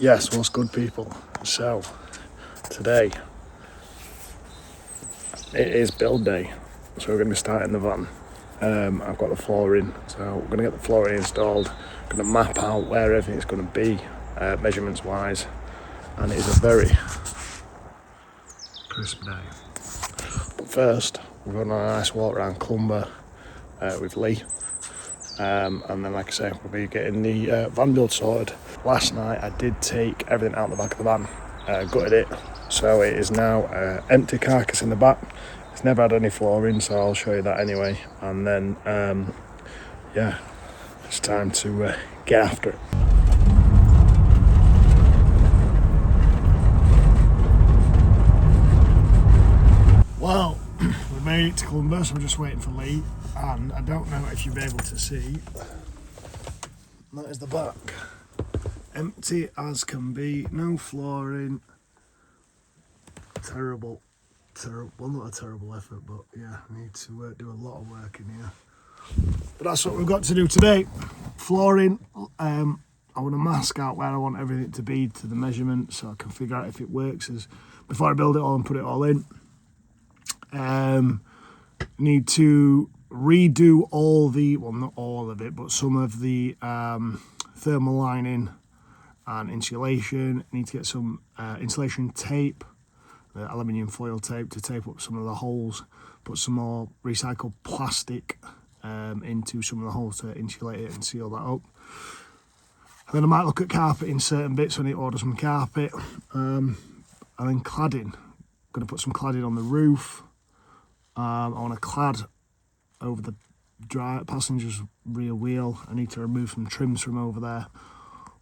Yes, what's good, people? So, today, it is build day, so we're going to be starting the van. I've got the flooring, so we're going to get the flooring installed, going to map out where everything's going to be, measurements wise, and it is a very crisp day. But first, we're going on a nice walk around Clumber with Lee, and then, like I say, we'll be getting the van build sorted. Last night I did take everything out the back of the van, gutted it, so it is now empty carcass in the back. It's never had any flooring, so I'll show you that anyway. And then, yeah, it's time to get after it. Well, we made it to Clumber, so we're just waiting for Lee. And I don't know if you'll be able to see, that is the back. Empty as can be, no flooring. Terrible, well, not a terrible effort, but yeah, I need to do a lot of work in here. But that's what we've got to do today. Flooring, I want to mask out where I want everything to be to the measurement, so I can figure out if it works before I build it all and put it all in. Need to redo all the, well, not all of it, but some of the thermal lining and insulation. Need to get some insulation tape, aluminium foil tape, to tape up some of the holes, put some more recycled plastic into some of the holes to insulate it and seal that up. And then I might look at carpeting certain bits when I order some carpet, and then cladding. Going to put some cladding on the roof. I want to clad over the passenger's rear wheel. I need to remove some trims from over there.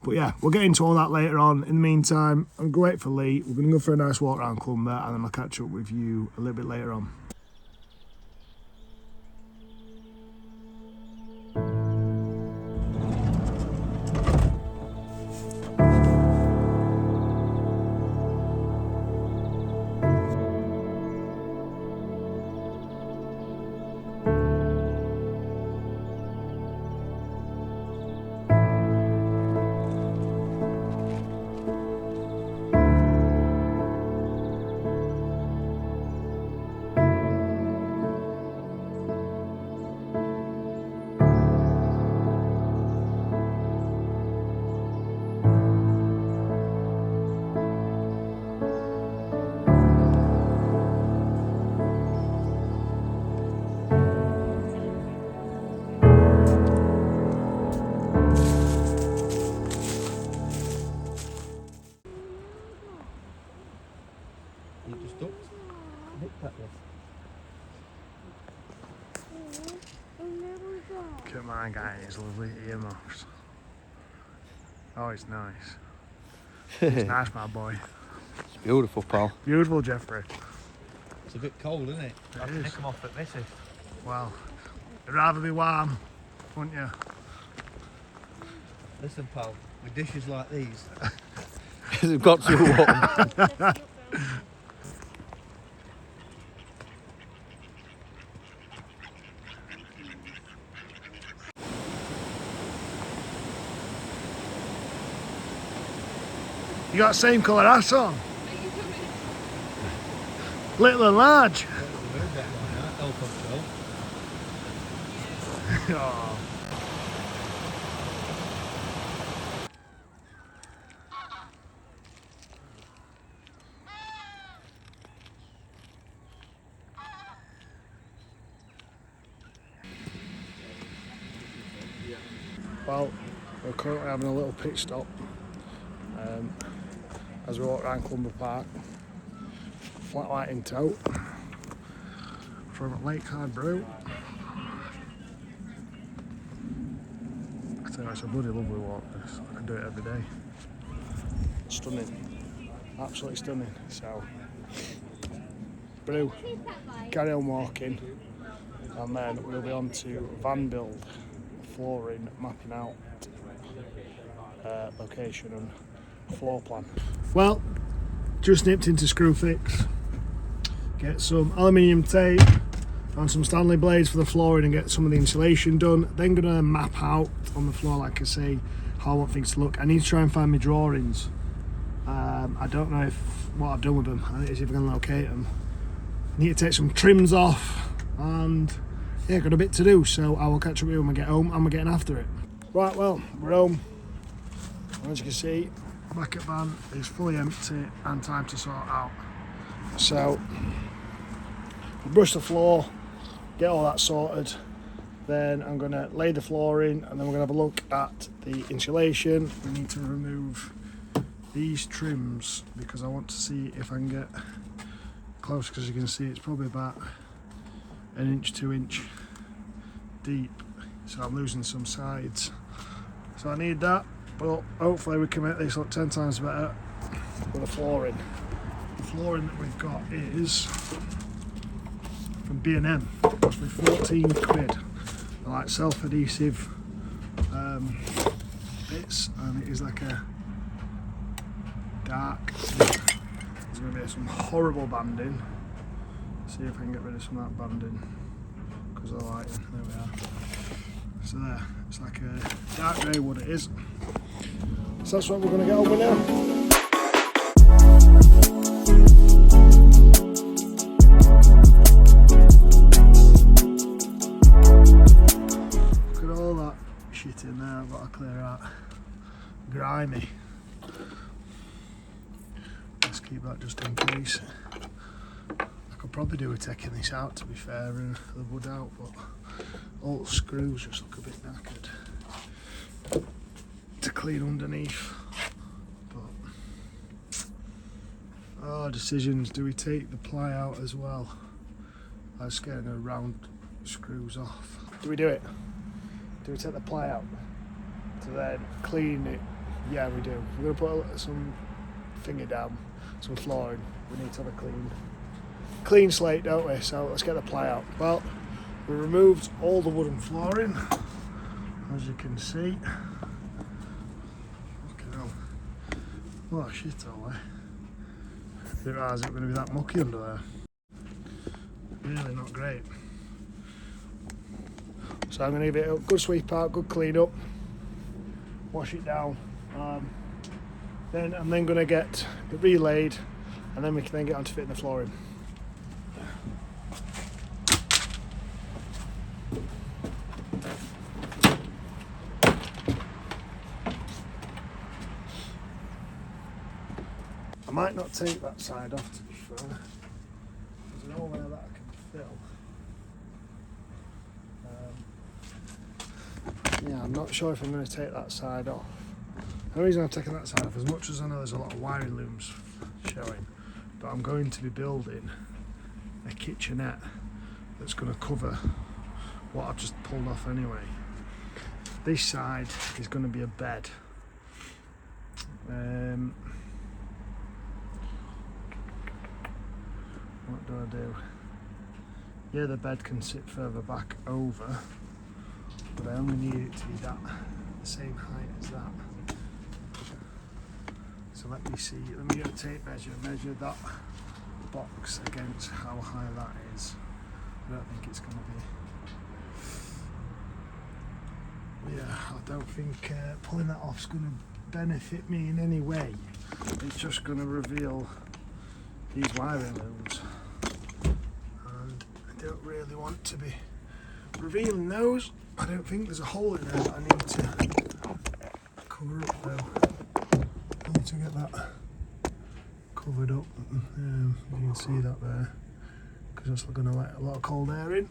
But yeah, we'll get into all that later on. In the meantime, I'm going to wait for Lee. We're going to go for a nice walk around Clumber, and then I'll catch up with you a little bit later on. You just nipped at this. Look at my guy and his lovely earmuffs. Oh, it's nice. It's nice, my boy. It's beautiful, pal. Beautiful, Jeffrey. It's a bit cold, isn't it? It I'd is. pick them off at missus. Well, you'd rather be warm, wouldn't you? Listen, pal, with dishes like these, they've got to warm. You got the same colour ass on. Little and large. Oh. Well, we're currently having a little pit stop as we walk around Clumber Park. Flat white in tow from Lakeside Brew. I tell you, it's a bloody lovely walk this. I can do it every day. Stunning, absolutely stunning. So, brew, carry on walking, and then we'll be on to van build, flooring, mapping out location and floor plan. Well, just nipped into Screwfix, get some aluminium tape and some Stanley blades for the flooring and get some of the insulation done. Then gonna map out on the floor, like I say, how I want things to look. I need to try and find my drawings I don't know what I've done with them. I need to see if I can locate them. I need to take some trims off, and yeah, got a bit to do, so I will catch up with you when we get home and we're getting after it. Right, well, we're home. As you can see, the bucket van is fully empty and time to sort out. So, we'll brush the floor, get all that sorted, then I'm going to lay the floor in, and then we're going to have a look at the insulation. We need to remove these trims because I want to see if I can get close, because you can see it's probably about 1 inch, 2 inch deep, so I'm losing some sides, so I need that, but hopefully we can make this look 10 times better with the flooring. The flooring that we've got is from B&M. It cost me 14 quid. They're like self-adhesive bits, and it is like a dark, there's going to be some horrible banding. See if I can get rid of some of that banding because of the lighting. There we are. So there, it's like a dark grey wood it is. So that's what we're going to get on with now. Look at all that shit in there I've got to clear out. Grimy. Let's keep that just in case. I could probably do with taking this out, to be fair, and the wood out, but all the screws just look a bit knackered to clean underneath. But decisions, do we take the ply out as well? I was getting the round screws off. Do we do it? Do we take the ply out to then clean it? Yeah, we do. We're going to put some finger down, some flooring. We need to have a clean slate, don't we? So let's get the ply out. Well, we removed all the wooden flooring, as you can see. Fucking hell. Oh shit, all there. Didn't realise it was going to be that mucky under there. Really not great. So I'm going to give it a good sweep out, good clean up, wash it down. Then I'm then going to get it relaid, and then we can then get on to fitting the flooring. I might not take that side off, to be fair. There's nowhere that I can fill. Yeah, I'm not sure if I'm going to take that side off. The reason I'm taking that side off, as much as I know there's a lot of wiring looms showing, but I'm going to be building a kitchenette that's going to cover what I've just pulled off anyway. This side is going to be a bed. What do I do? Yeah, the bed can sit further back over, but I only need it to be the same height as that. So let me see, let me get a tape measure that box against how high that is. I don't think it's going to be, yeah, I don't think pulling that off is going to benefit me in any way. It's just going to reveal these wiring looms, and I don't really want to be revealing those. I don't think there's a hole in there that I need to cover up though. I need to get that covered up. You can see that there, because that's going to let a lot of cold air in.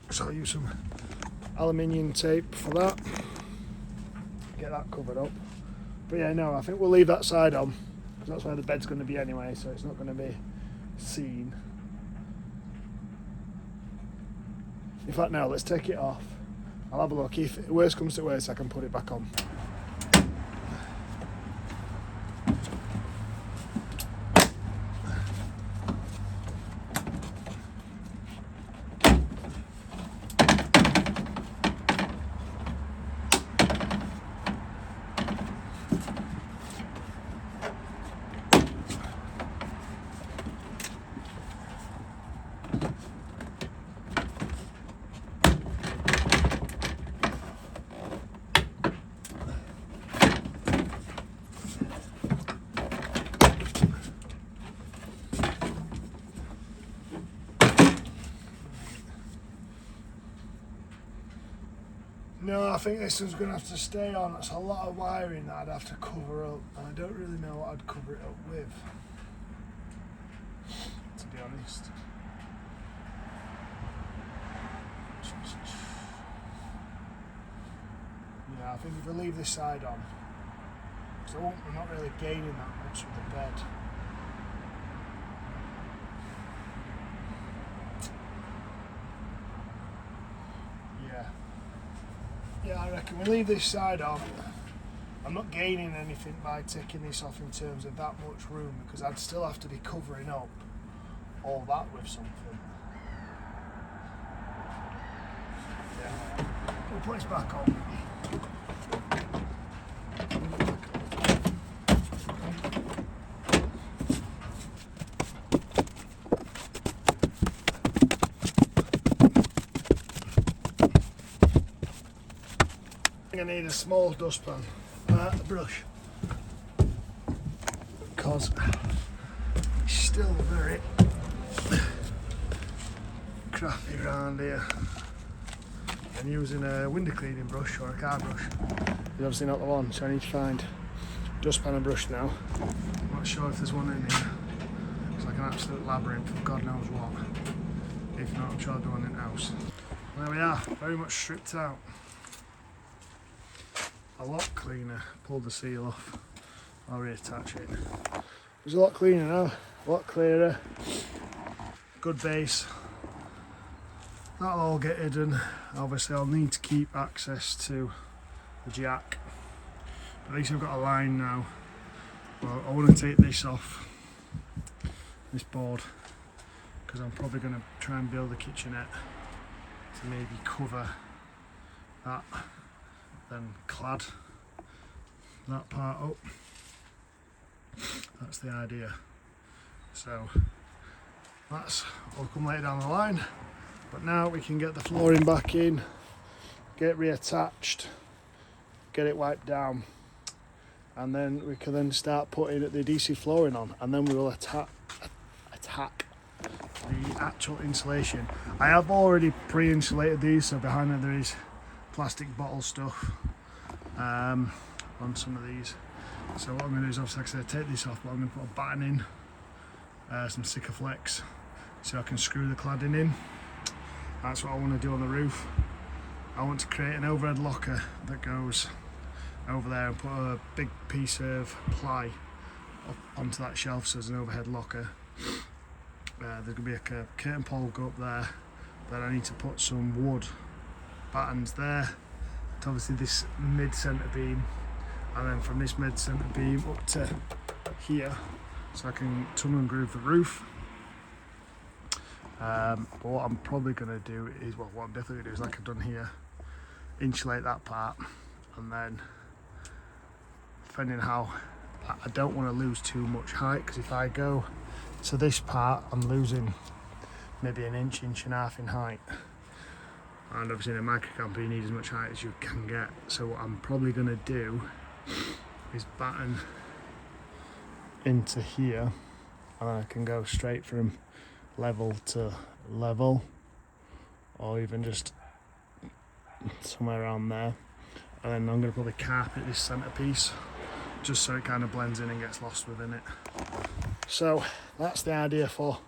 So I'll use some aluminium tape for that. Get that covered up. But yeah, no, I think we'll leave that side on, because that's where the bed's going to be anyway, so it's not going to be seen. In fact, no, let's take it off. I'll have a look. If worst comes to worst, I can put it back on. think this one's going to have to stay on. That's a lot of wiring that I'd have to cover up, and I don't really know what I'd cover it up with, to be honest. Yeah, I think if I leave this side on, because I'm not really gaining that much with the bed. Yeah, I reckon we leave this side on. I'm not gaining anything by taking this off in terms of that much room, because I'd still have to be covering up all that with something. Yeah. We'll put this back on. I need a small dustpan, a brush, because it's still very crappy around here. I'm using a window cleaning brush or a car brush. It's obviously not the one, so I need to find dustpan and brush now. I'm not sure if there's one in here. It's like an absolute labyrinth of God knows what. If not, I'm sure there'll be one in the house. There we are, very much stripped out. A lot cleaner. Pulled the seal off. I'll reattach it. It's a lot cleaner now, a lot clearer. Good base. That'll all get hidden. Obviously I'll need to keep access to the jack. But at least I've got a line now. Well, I want to take this off, this board, because I'm probably going to try and build a kitchenette to maybe cover that. Then clad that part up. That's the idea. So that's all come later down the line. But now we can get the flooring back in, get it reattached, get it wiped down, and then we can then start putting the adhesive flooring on, and then we will attack the actual insulation. I have already pre-insulated these, so behind it there is plastic bottle stuff on some of these. So what I'm going to do is obviously, like I said, take this off, but I'm going to put a batten in, some Sikaflex, so I can screw the cladding in. That's what I want to do on the roof. I want to create an overhead locker that goes over there and put a big piece of ply up onto that shelf, so there's an overhead locker. There's going to be a curtain pole go up there. Then I need to put some wood battens there to obviously this mid-centre beam, and then from this mid-centre beam up to here, so I can tunnel and groove the roof. But what I'm probably going to do is, well, what I'm definitely going to do is, like I've done here, insulate that part, and then depending how, I don't want to lose too much height, because if I go to this part I'm losing maybe an inch and a half in height. And obviously in a micro camper you need as much height as you can get. So what I'm probably going to do is batten into here, and then I can go straight from level to level, or even just somewhere around there. And then I'm going to probably carpet this centerpiece just so it kind of blends in and gets lost within it. So that's the idea for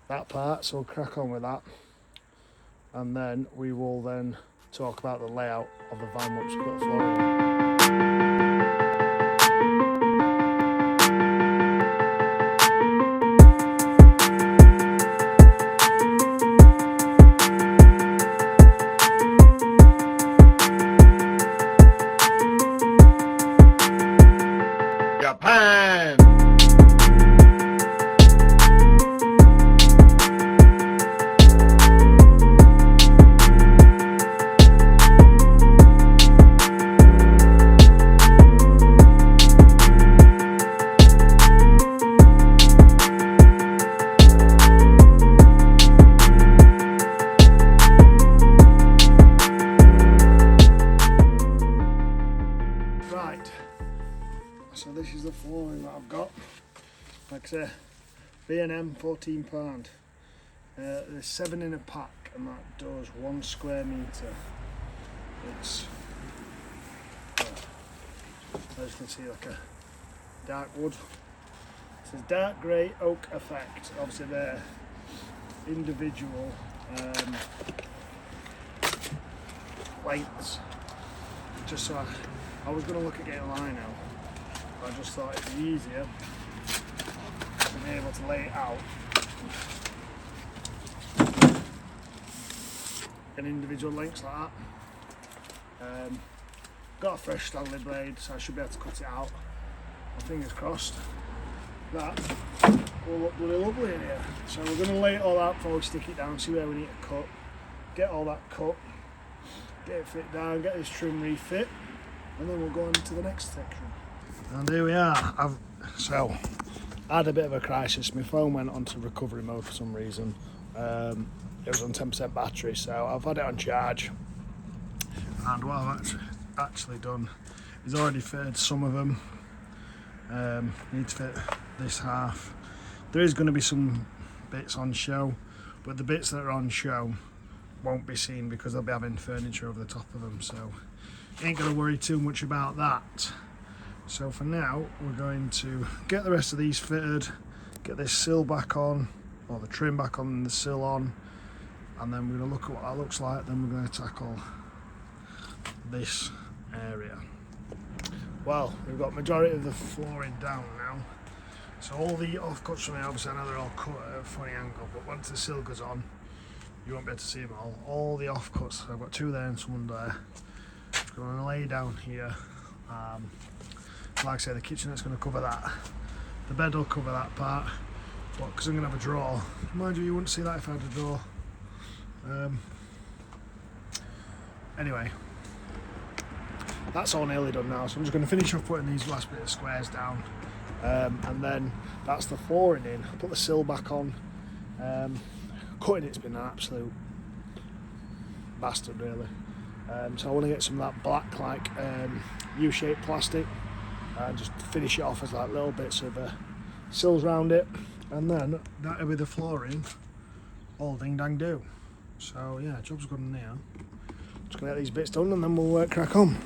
that part, so we'll crack on with that. And then we will then talk about the layout of the van once we put the flooring in. Japan! Right, so this is the flooring that I've got. Like I say, B&M £14. There's 7 in a pack, and that does 1 square metre. It's As you can see, like a dark wood. It says dark grey oak effect. Obviously they're individual lengths. Just so I was going to look at getting a line out, but I just thought it'd be easier to be able to lay it out in individual lengths like that. Got a fresh Stanley blade, so I should be able to cut it out. My fingers crossed. That will look really lovely in here. So we're going to lay it all out before we stick it down, see where we need to cut, get all that cut, get it fit down, get this trim refit, and then we'll go on to the next section. And here we are. I had a bit of a crisis. My phone went onto recovery mode for some reason. It was on 10% battery, so I've had it on charge. And what I've actually done is already fitted some of them. Need to fit this half. There is going to be some bits on show, but the bits that are on show won't be seen because they'll be having furniture over the top of them, so ain't going to worry too much about that. So for now we're going to get the rest of these fitted, get this sill back on, or the trim back on and the sill on, and then we're going to look at what that looks like. Then we're going to tackle this area. Well, we've got majority of the flooring down now, so all the offcuts from here, obviously I know they're all cut at a funny angle, but once the sill goes on you won't be able to see them all. All the offcuts, I've got two there and some there. I'm going to lay down here. Like I say, the kitchenette's going to cover that. The bed will cover that part, but because I'm going to have a drawer, mind you wouldn't see that if I had a drawer. Anyway, that's all nearly done now, so I'm just going to finish off putting these last bit of squares down, and then that's the flooring in. I'll put the sill back on. Cutting it's been an absolute bastard really, so I want to get some of that black like U-shaped plastic and just finish it off as like little bits of sills around it, and then that'll be the flooring all ding dang do. So yeah, job's good in here. Just gonna get these bits done and then we'll crack on.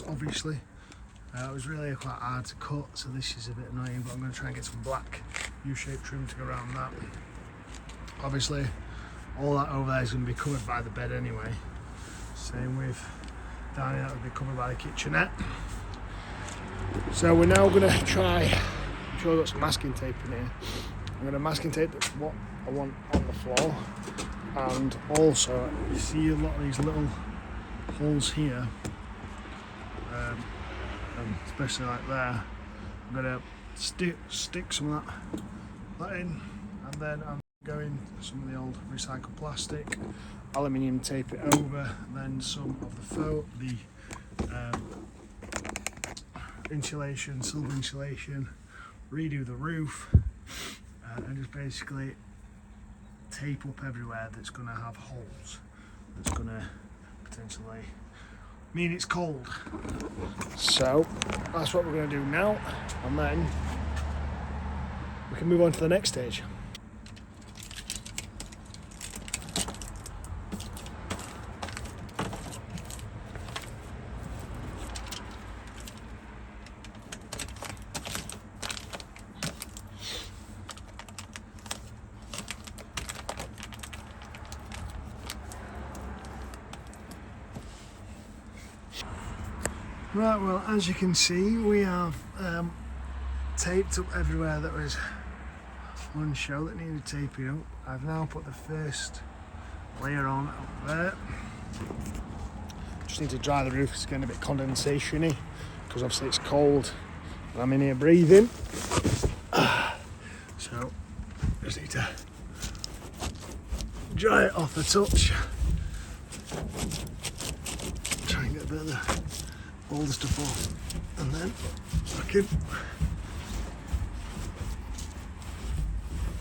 Obviously, it was really quite hard to cut, so this is a bit annoying, but I'm going to try and get some black U-shaped trim to go around that. Obviously, all that over there is going to be covered by the bed anyway. Same with down here, that will be covered by the kitchenette. So we're now going to try, I'm sure I've got some masking tape in here. I'm going to masking tape what I want on the floor, and also you see a lot of these little holes here. And especially like there, I'm going to stick some of that in, and then I'm going some of the old recycled plastic, aluminium tape it over, then some of the insulation, silver insulation, redo the roof, and just basically tape up everywhere that's going to have holes, that's going to potentially mean it's cold. So that's what we're going to do now, and then we can move on to the next stage. Right, well, as you can see, we have taped up everywhere that was on show that needed taping up. I've now put the first layer on up there. Just need to dry the roof, it's getting a bit condensation-y because obviously it's cold and I'm in here breathing. So, just need to dry it off a touch. Try and get a bit of the all the stuff off, and then back in.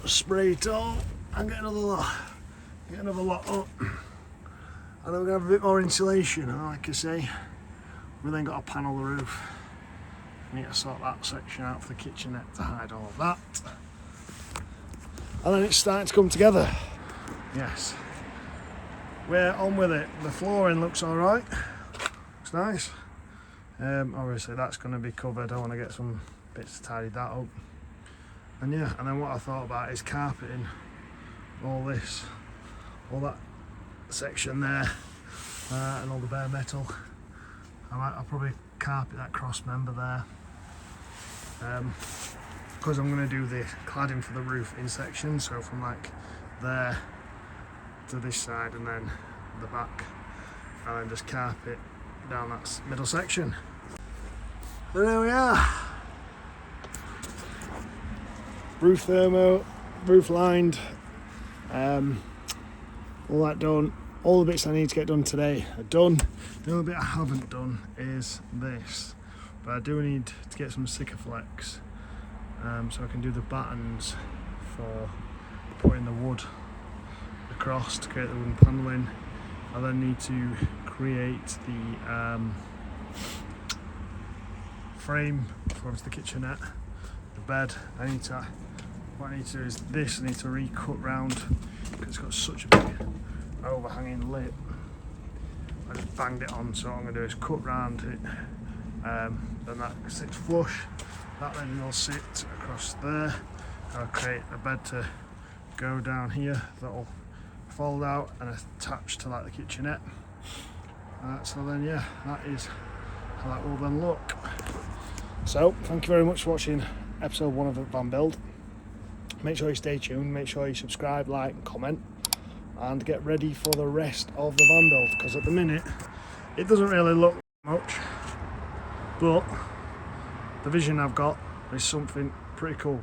spray it all and get another lot up. And then we're going to have a bit more insulation, and like I say, we've then got to panel the roof. We need to sort that section out for the kitchenette to hide all of that. And then it's starting to come together. Yes. We're on with it. The flooring looks alright. Looks nice. Obviously that's going to be covered. I want to get some bits to tidy that up. And yeah, and then what I thought about is carpeting all this, all that section there, and all the bare metal. I'll probably carpet that cross member there, because I'm going to do the cladding for the roof in sections, so from like there to this side and then the back, and then just carpet down that middle section. And there we are. Roof thermo, roof lined, all that done. All the bits I need to get done today are done. The only bit I haven't done is this, but I do need to get some Sikaflex, so I can do the battens for putting the wood across to create the wooden panelling. I then need to create the frame for the kitchenette, the bed. What I need to do is this. I need to recut round because it's got such a big overhanging lip. I just banged it on, so what I'm going to do is cut round it, then that sits flush, that then will sit across there. I'll create a bed to go down here that'll fold out and attach to like the kitchenette. So then yeah, that is how that will then look. So thank you very much for watching episode 1 of the van build. Make sure you stay tuned, make sure you subscribe, like and comment, and get ready for the rest of the van build, because at the minute it doesn't really look much, but the vision I've got is something pretty cool.